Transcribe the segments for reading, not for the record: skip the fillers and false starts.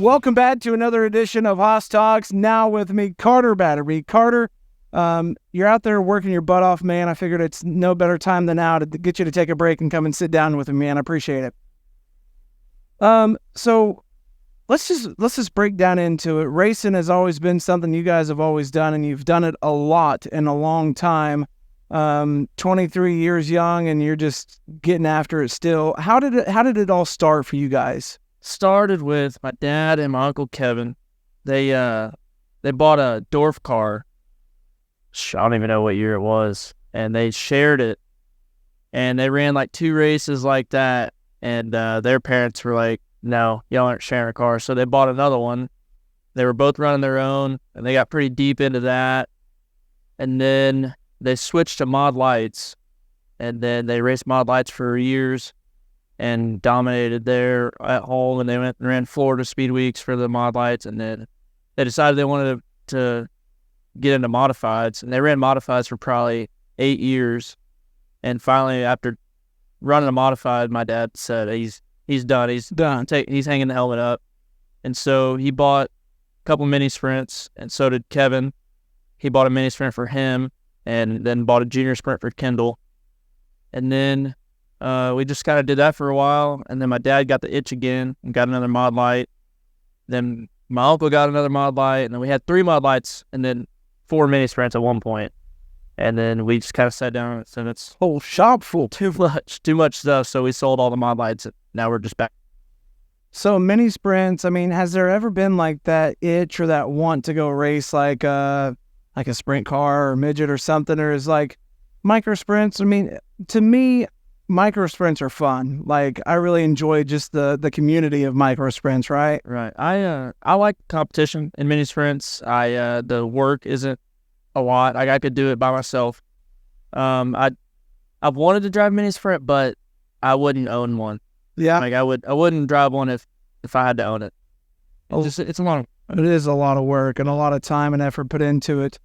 Welcome back to another edition of Haas Talks. Now with me, Karter Battarbee. Karter, you're out there working your butt off, man. I figured it's no better time than now to get you to take a break and come and sit down with me, man. I appreciate it. So let's just break down into it. Racing has always been something you guys have always done, and you've done it a lot in a long time. 23 years young, and you're just getting after it still. How did it all start for you guys? Started with my dad and my uncle Kevin. They bought a Dorf car. I don't even know what year it was, and they shared it, and they ran like 2 races like that, and their parents were like, no, y'all aren't sharing a car, so they bought another one. They were both running their own, and they got pretty deep into that, and then they switched to mod lights, and then they raced mod lights for years and dominated there at home, and they went and ran Florida Speed Weeks for the mod lights, and then they decided they wanted to get into modifieds, and they ran modifieds for probably 8 years, and finally, after running a modified, my dad said he's done. He's hanging the helmet up, and so he bought a couple mini sprints, and so did Kevin. He bought a mini sprint for him, and then bought a junior sprint for Kendall, and then we just kind of did that for a while, and then my dad got the itch again and got another mod light. Then my uncle got another mod light, and then we had 3 mod lights, and then 4 mini sprints at one point. And then we just kind of sat down and said, it's whole shop full. Too much stuff, so we sold all the mod lights, and now we're just back. So mini sprints, I mean, has there ever been like that itch or that want to go race like a sprint car or midget or something, or is like micro sprints? I mean, to me, micro sprints are fun. Like, I really enjoy just the community of micro sprints, right? Right. I like competition in mini sprints. The work isn't a lot. I could do it by myself. I've wanted to drive mini sprint, but I wouldn't own one. Yeah. Like I wouldn't drive one if I had to own it. It's a lot. It is a lot of work and a lot of time and effort put into it.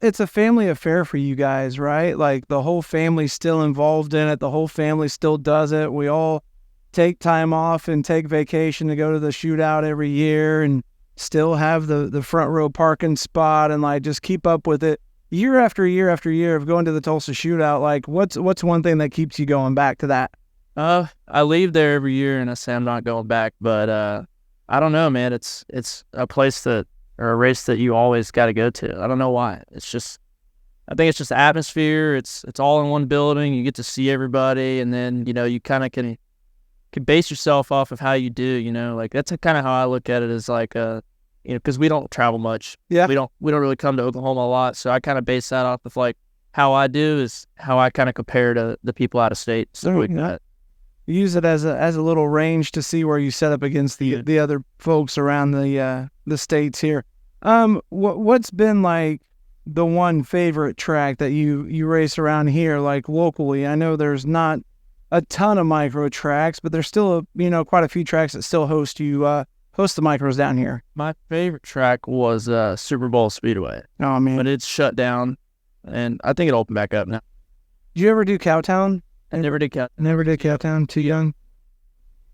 It's a family affair for you guys, right? Like, the whole family's still involved in it. The whole family still does it. We all take time off and take vacation to go to the shootout every year and still have the front row parking spot and like just keep up with it year after year after year of going to the Tulsa Shootout. Like, what's one thing that keeps you going back to that? I leave there every year and I say I'm not going back, but I don't know, man. It's a place or a race that you always got to go to. I don't know why. I think it's just the atmosphere. It's all in one building. You get to see everybody, and then, you kind of can base yourself off of how you do, like that's kind of how I look at it, is like, because we don't travel much. Yeah. We don't really come to Oklahoma a lot. So I kind of base that off of like how I do is how I kind of compare to the people out of state. So like that. Use it as a little range to see where you set up against the other folks around the states here. What's been like the one favorite track that you race around here, like locally? I know there's not a ton of micro tracks, but there's still quite a few tracks that still host the micros down here. My favorite track was Super Bowl Speedway. Oh man, but it's shut down, and I think it'll open back up now. Did you ever do Cowtown? I never did Cowtown. Never did Cowtown. Too young.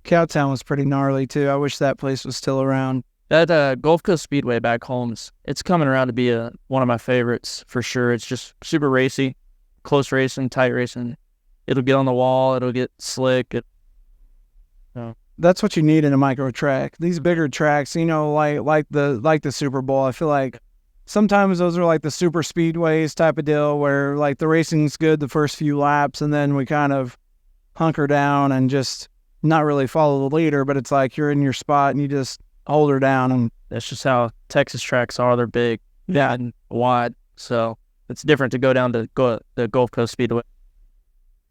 Cowtown was pretty gnarly too. I wish that place was still around. That Gulf Coast Speedway back home, it's coming around to be one of my favorites for sure. It's just super racy, close racing, tight racing. It'll get on the wall. It'll get slick. That's what you need in a micro track. These bigger tracks, like the Super Bowl. I feel like sometimes those are like the super speedways type of deal where like the racing's good the first few laps, and then we kind of hunker down and just not really follow the leader. But it's like you're in your spot and you just hold her down, and that's just how Texas tracks are. They're big, and wide, so it's different to go down to the Gulf Coast Speedway.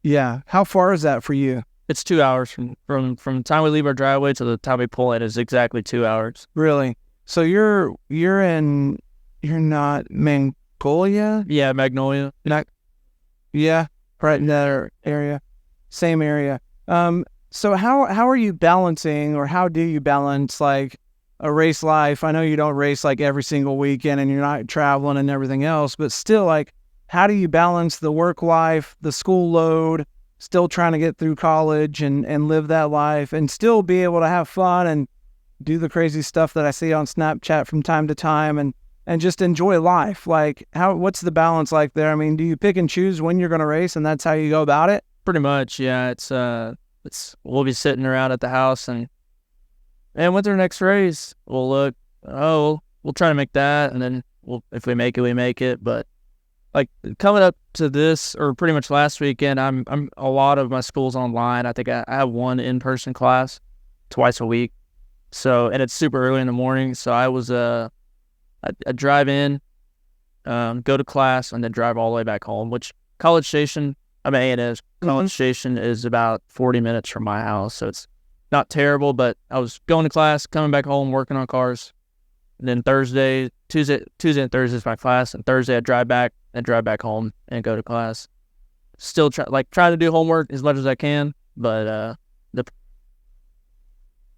Yeah, how far is that for you? It's 2 hours from the time we leave our driveway to the time we pull in is exactly 2 hours. Really? So you're not Magnolia? Yeah, Magnolia. Yeah, right in that area, same area. So how are you balancing, or how do you balance like a race life? I know you don't race like every single weekend and you're not traveling and everything else, but still, like, how do you balance the work life, the school load, still trying to get through college and live that life and still be able to have fun and do the crazy stuff that I see on Snapchat from time to time and just enjoy life? Like, what's the balance like there? I mean, do you pick and choose when you're going to race and that's how you go about it? Pretty much, yeah. We'll be sitting around at the house and when's our next race? We'll look, we'll try to make that, and then if we make it, we make it. But like coming up to this, or pretty much last weekend, I'm a lot of my school's online. I think I have one in-person class twice a week. So, and it's super early in the morning. So I was I drive in, go to class, and then drive all the way back home. Which College Station, A&S College Station is about 40 minutes from my house, so it's not terrible. But I was going to class, coming back home, working on cars. And then Tuesday and Thursday is my class, and Thursday I drive back and drive back home and go to class. Still trying to do homework as much as I can, but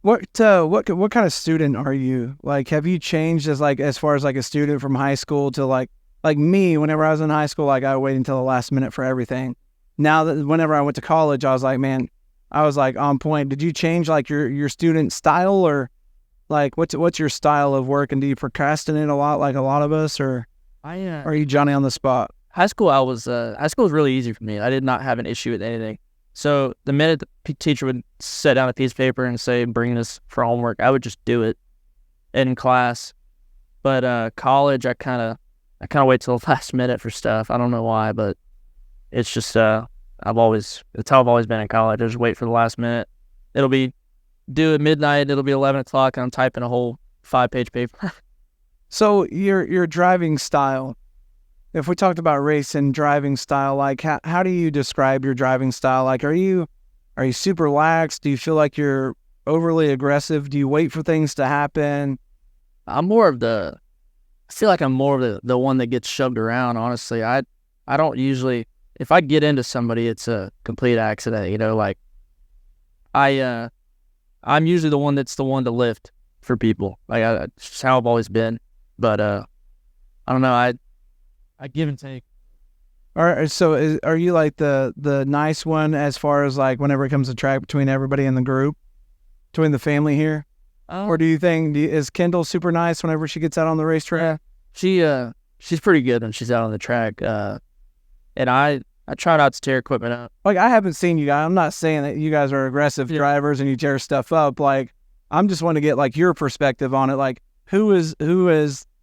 what kind of student are you? Like, have you changed as far as like a student from high school to like me? Whenever I was in high school, like I waited until the last minute for everything. Now that whenever I went to college, I was like, man, I was like on point. Did you change like your student style, or like what's your style of work, and do you procrastinate a lot like a lot of us, or are you Johnny on the spot? High school was really easy for me. I did not have an issue with anything. So the minute the teacher would set down a piece of paper and say, bring this for homework, I would just do it in class. But college, I kind of wait till the last minute for stuff. I don't know why, but it's just it's how I've always been in college. I just wait for the last minute. It'll be due at midnight. It'll be 11 o'clock, and I'm typing a whole 5-page paper. So your driving style, if we talked about race and driving style, like how do you describe your driving style? Like, are you super lax? Do you feel like you're overly aggressive? Do you wait for things to happen? I feel like I'm more of the one that gets shoved around, honestly. I don't usually, if I get into somebody, it's a complete accident, like I'm usually the one that's the one to lift for people. Like, it's just how I've always been. But I don't know, I give and take. So are you like the nice one as far as like whenever it comes to track between everybody in the group, between the family here? Or do you think, is Kendall super nice whenever she gets out on the racetrack? Yeah, she's pretty good when she's out on the track. And I try not to tear equipment up. Like, I haven't seen you guys. I'm not saying that you guys are aggressive drivers and you tear stuff up. Like, I'm just want to get like your perspective on it. Like, who is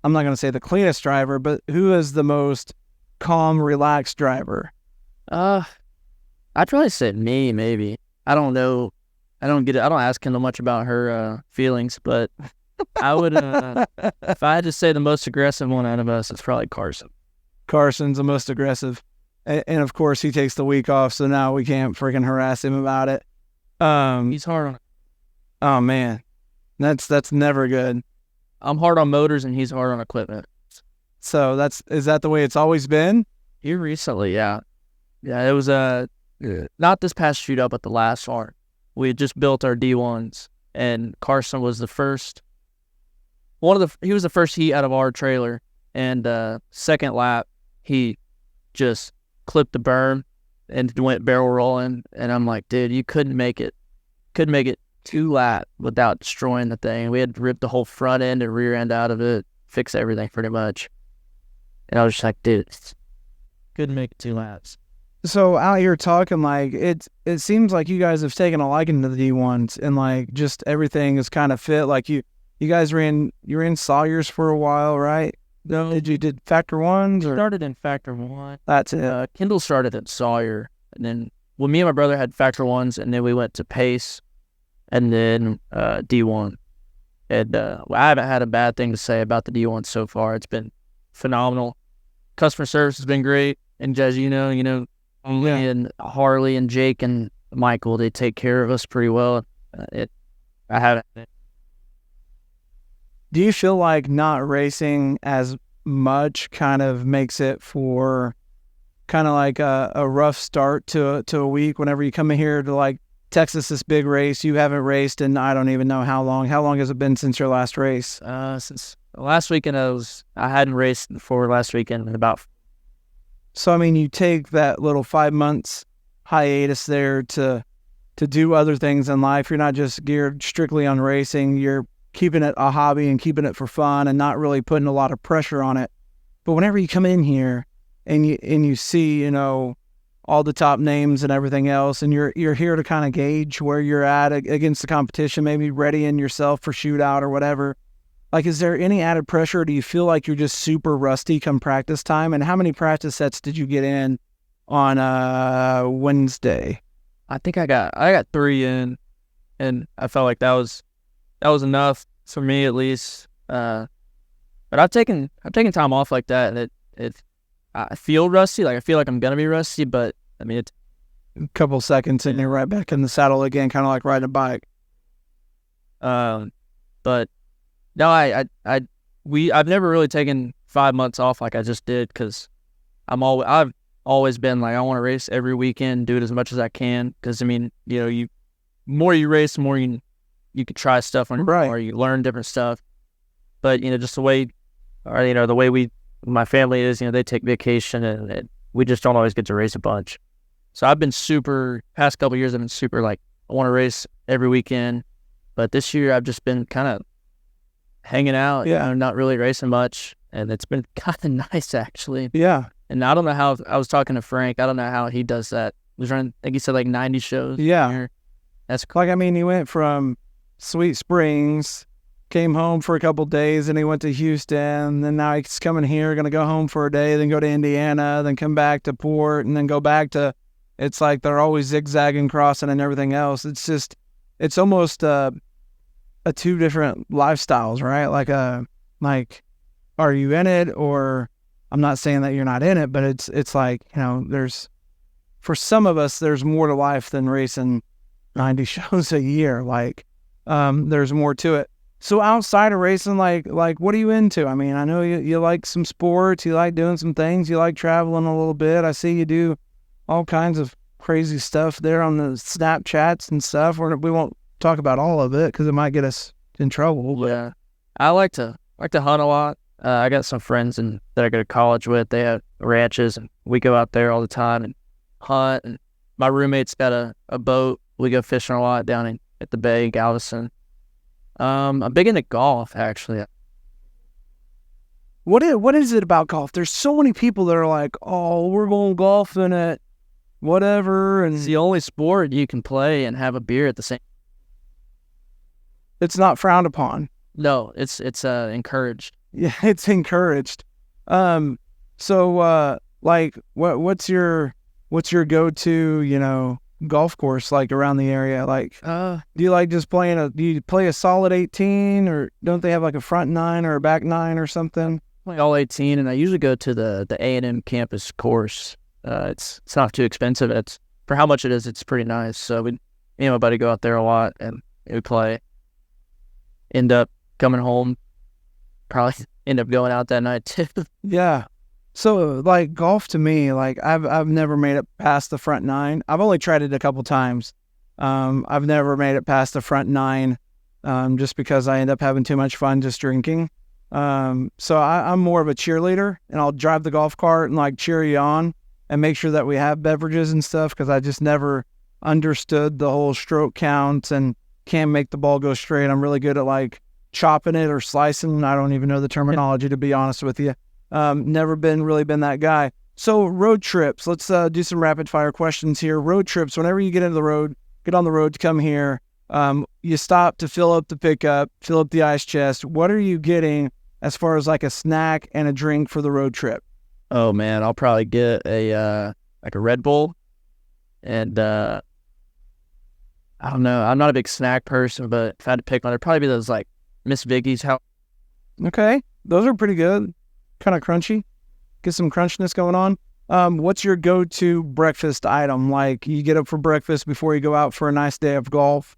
I'm not going to say the cleanest driver, but who is the most calm, relaxed driver? I'd probably say me, maybe. I don't know. I don't ask Kendall much about her feelings, but I would, if I had to say the most aggressive one out of us, it's probably Carson. Carson's the most aggressive. And of course, he takes the week off, so now we can't freaking harass him about it. He's hard on it. Oh, man. That's never good. I'm hard on motors, and he's hard on equipment. So is that the way it's always been? Here recently, yeah. Yeah, it was not this past shootout, but the last one. We had just built our D1s, and Carson was the first. He was the first heat out of our trailer, and second lap, he just clipped the berm and went barrel rolling, and I'm like, dude, you couldn't make it 2 lap without destroying the thing. We had to rip the whole front end and rear end out of it, fix everything pretty much. And I was just like, dude, couldn't make it 2 laps. So out here talking, like, it seems like you guys have taken a liking to the D1s, and like just everything is kind of fit. Like you guys you were in Sawyer's for a while, right? No, did Factor 1s? Or? Started in Factor 1. That's it. Kendall started at Sawyer, and then me and my brother had Factor 1s, and then we went to Pace, and then D1. And I haven't had a bad thing to say about the D1 so far. It's been phenomenal. Customer service has been great, and as you know, and Harley and Jake and Michael, they take care of us pretty well. I haven't. Do you feel like not racing as much kind of makes it for kind of like a rough start to a week whenever you come in here to like Texas, this big race? You haven't raced in I don't even know how long. How long has it been since your last race? Since last weekend, I hadn't raced before last weekend in about. So, I mean, you take that little 5 months hiatus there to do other things in life. You're not just geared strictly on racing. You're keeping it a hobby and keeping it for fun and not really putting a lot of pressure on it. But whenever you come in here and you see, you know, all the top names and everything else, and you're here to kind of gauge where you're at against the competition, maybe readying yourself for shootout or whatever. Like, is there any added pressure? Or do you feel like you're just super rusty come practice time? And how many practice sets did you get in on Wednesday? I think I got 3 in, and I felt like that was enough for me at least. But I've taken time off like that, and I feel rusty. Like, I feel like I'm gonna be rusty, but I mean, it's a couple seconds and you're right back in the saddle again, kind of like riding a bike. But no, I've never really taken 5 months off like I just did, because I've always been like, I want to race every weekend, do it as much as I can, because I mean, you know, more you race, the more you can try stuff on your right, or you learn different stuff. But you know, just the way, or you know, the way my family is, you know, they take vacation, and we just don't always get to race a bunch. So I've been past couple of years, I've been super like, I want to race every weekend. But this year I've just been kind of hanging out, yeah, you know, not really racing much, and it's been kind of nice actually. Yeah. And I don't know how, I was talking to Frank, I don't know how he does that. He was running, I think he said like 90 shows. Yeah. That's like, I mean, he went from Sweet Springs, came home for a couple days, and he went to Houston. Then now he's coming here, going to go home for a day, then go to Indiana, then come back to Port, and then go back to, it's like they're always zigzagging, crossing, and everything else. It's just, it's almost a 2 different lifestyles, right? Like, are you in it? Or I'm not saying that you're not in it, but it's like, you know, for some of us, there's more to life than racing 90 shows a year. Like, there's more to it. So outside of racing, like what are you into? I mean, I know you like some sports, you like doing some things, you like traveling a little bit. I see you do all kinds of crazy stuff there on the Snapchats and stuff. We won't talk about all of it because it might get us in trouble. But. Yeah, I like to hunt a lot. I got some friends that I go to college with. They have ranches, and we go out there all the time and hunt. And my roommate's got a boat. We go fishing a lot down at the bay, Galveston. I'm big into golf, actually. What is it about golf? There's so many people that are like, oh, we're going golfing at whatever, and it's the only sport you can play and have a beer at the same. It's not frowned upon. No, it's encouraged. Yeah, it's encouraged. So like, what's your go-to, you know, golf course like around the area? Like, do you like just do you play a solid 18, or don't they have like a front 9 or a back 9 or something? Play all 18, and I usually go to the A&M campus course. It's not too expensive. It's for how much it is, it's pretty nice. So me and my buddy go out there a lot, and we play. End up coming home, probably end up going out that night too. Yeah. So like golf to me, like I've never made it past the front 9. I've only tried it a couple times. I've never made it past the front 9, just because I end up having too much fun just drinking. So I'm more of a cheerleader, and I'll drive the golf cart and like cheer you on and make sure that we have beverages and stuff, because I just never understood the whole stroke count and can't make the ball go straight. I'm really good at like chopping it or slicing. I don't even know the terminology, to be honest with you. Never really been that guy. So road trips, let's do some rapid fire questions here. Road trips, whenever you get on the road to come here, you stop to fill up the pickup, fill up the ice chest. What are you getting as far as like a snack and a drink for the road trip? Oh man, I'll probably get a Red Bull, and I don't know. I'm not a big snack person, but if I had to pick one, it'd probably be those like Miss Viggie's. Okay, those are pretty good. Kind of crunchy. Get some crunchiness going on. What's your go-to breakfast item? Like, you get up for breakfast before you go out for a nice day of golf.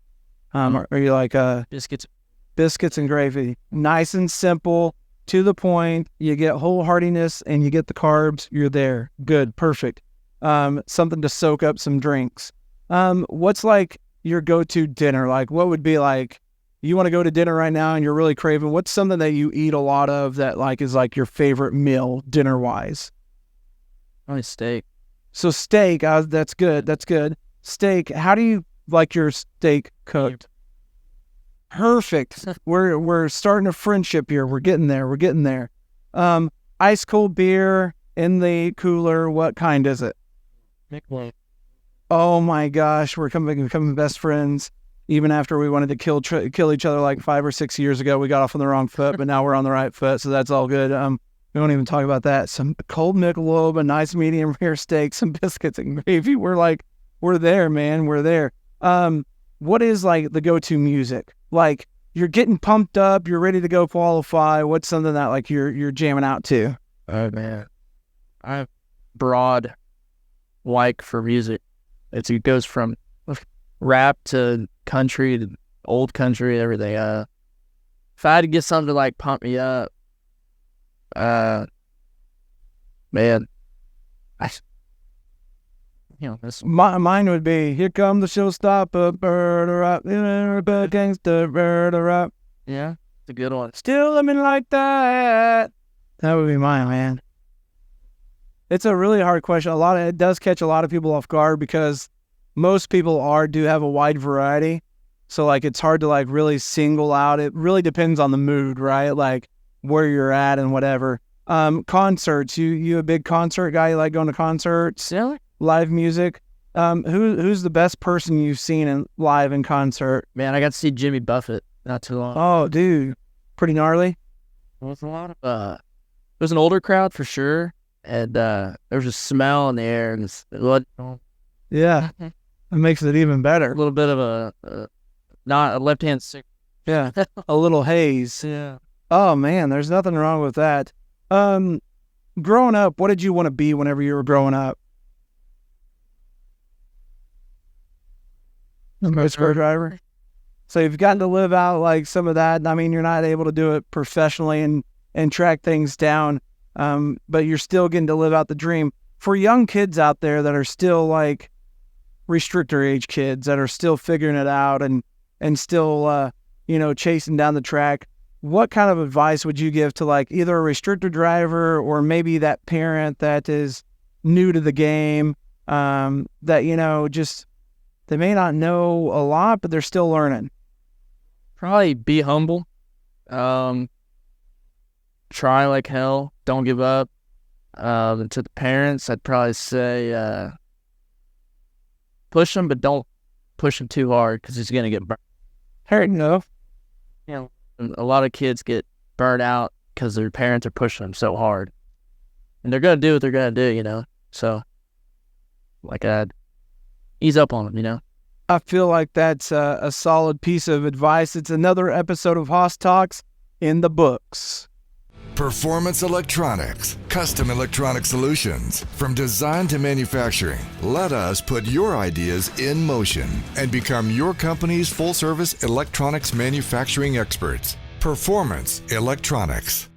Or you like biscuits and gravy? Nice and simple, to the point. You get wholeheartedness and you get the carbs. You're there. Good, perfect. Something to soak up some drinks. What's like your go-to dinner? Like, what would be like, you want to go to dinner right now and you're really craving, what's something that you eat a lot of that like is like your favorite meal dinner wise? Probably steak. So steak, that's good. Steak, how do you like your steak cooked? Perfect. We're starting a friendship here. We're getting there. We're getting there. Ice cold beer in the cooler. What kind is it? Michelob. Oh my gosh, we're becoming best friends. Even after we wanted to kill each other like 5 or 6 years ago, we got off on the wrong foot, but now we're on the right foot, so that's all good. We won't even talk about that. Some cold Michelob, a nice medium rare steak, some biscuits and gravy. We're there, man. We're there. What is like the go-to music? Like you're getting pumped up, you're ready to go qualify. What's something that like you're jamming out to? Oh man, I have broad like for music. It goes from rap to country to old country, everything. If I had to get something to like pump me up, man, this Mine would be "Here Come the Showstopper, bird rap, bird gangster, bird rap." Yeah, it's a good one. Still living like that. That would be mine, man. It's a really hard question. It does catch a lot of people off guard because most people do have a wide variety. So like it's hard to like really single out. It really depends on the mood, right? Like where you're at and whatever. Concerts. You a big concert guy? You like going to concerts? Yeah. Live music. Who's the best person you've seen live in concert? Man, I got to see Jimmy Buffett not too long. Oh, dude, pretty gnarly. It was a lot of it was an older crowd for sure, and there was a smell in the air, and Yeah, it makes it even better. A little bit of a not a left hand sick. Yeah, a little haze. Yeah. Oh man, there's nothing wrong with that. Growing up, what did you want to be whenever you were growing up? A screwdriver. So you've gotten to live out like some of that. I mean, you're not able to do it professionally and track things down, but you're still getting to live out the dream. For young kids out there that are still like restrictor age kids that are still figuring it out and still chasing down the track, what kind of advice would you give to like either a restrictor driver or maybe that parent that is new to the game, that just they may not know a lot, but they're still learning? Probably be humble. Try like hell. Don't give up. And to the parents, I'd probably say push them, but don't push them too hard because he's going to get burned. Hard enough. A lot of kids get burned out because their parents are pushing them so hard. And they're going to do what they're going to do, So, like, I'd ease up on them, I feel like that's a solid piece of advice. It's another episode of Haas Talks in the books. Performance Electronics, custom electronic solutions. From design to manufacturing, let us put your ideas in motion and become your company's full-service electronics manufacturing experts. Performance Electronics.